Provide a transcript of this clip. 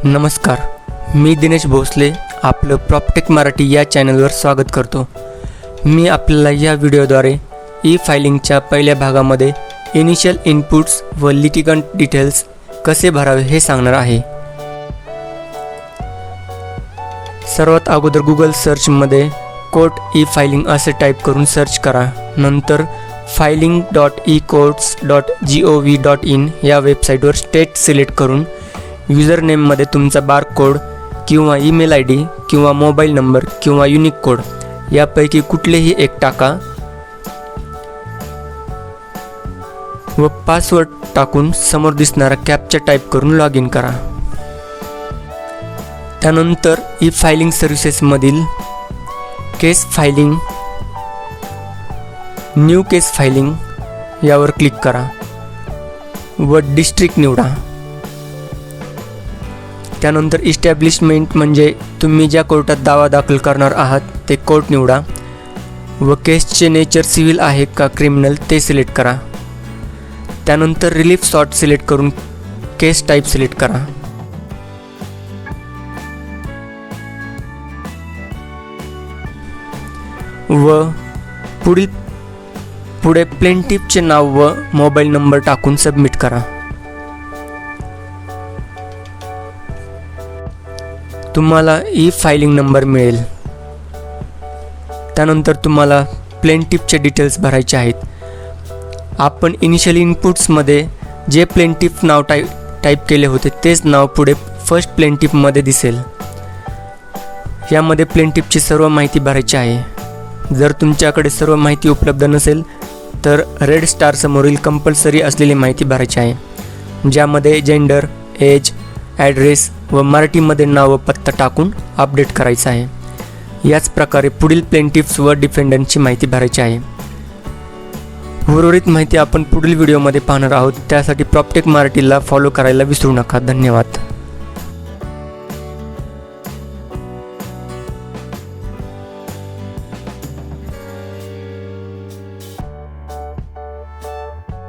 नमस्कार, मी दिनेश भोसले आपलं प्रॉपटेक मराठी या चॅनलवर स्वागत करतो। मी आपल्याला या व्हिडिओद्वारे ई फायलिंगच्या पहिल्या भागामध्ये इनिशियल इनपुट्स व लिटिगंट डिटेल्स कसे भरावे हे सांगणार आहे। सर्वात अगोदर गूगल सर्चमध्ये कोर्ट ई फायलिंग असे टाईप करून सर्च करा। नंतर filing.ecourts.gov.in या वेबसाईटवर स्टेट सिलेक्ट करून यूजर नेममध्ये तुमचा बारकोड किंवा ईमेल आयडी किंवा मोबाईल नंबर किंवा युनिक कोड यापैकी कुठलेही एक टाका व पासवर्ड टाकून समोर दिसणारा कॅप्चा टाईप करून लॉग इन करा। त्यानंतर ई फायलिंग सर्व्हिसेसमधील केस फायलिंग, न्यू केस फायलिंग यावर क्लिक करा व डिस्ट्रिक्ट निवडा। त्यानंतर इस्टॅब्लिशमेंट म्हणजे तुम्ही ज्या कोर्टात दावा दाखल करणार आहात ते कोर्ट निवडा व केसचे नेचर सिव्हिल आहे का क्रिमिनल ते सिलेक्ट करा। त्यानंतर रिलीफ सॉर्ट सिलेक्ट करून केस टाईप सिलेक्ट करा व पुढे प्लेंटिफचे नाव व मोबाईल नंबर टाकून सबमिट करा। तुम्हाला ई फायलिंग नंबर मिळेल। त्यानंतर तुम्हाला प्लेंटिफचे डिटेल्स भरायचे आहेत। आपण इनिशियल इनपुट्समध्ये जे प्लेंटिफ नाव टाईप केले होते तेच नाव पुढे फर्स्ट प्लेंटिफमध्ये दिसेल। यामध्ये प्लेंटिफची सर्व माहिती भरायची आहे। जर तुमच्याकडे सर्व माहिती उपलब्ध नसेल तर रेड स्टार समोरील कंपल्सरी असलेली माहिती भरायची आहे, ज्यामध्ये जेंडर, एज, ॲड्रेस व मराठीमध्ये नाव व पत्ता टाकून अपडेट करायचा आहे। याच प्रकारे पुढील प्लेंटिफ्स व डिफेंडंटची माहिती भरायची आहे। उर्वरित माहिती आपण पुढील व्हिडिओमध्ये पाहणार आहोत। त्यासाठी प्रॉपटेक मराठीला फॉलो करायला विसरू नका। धन्यवाद।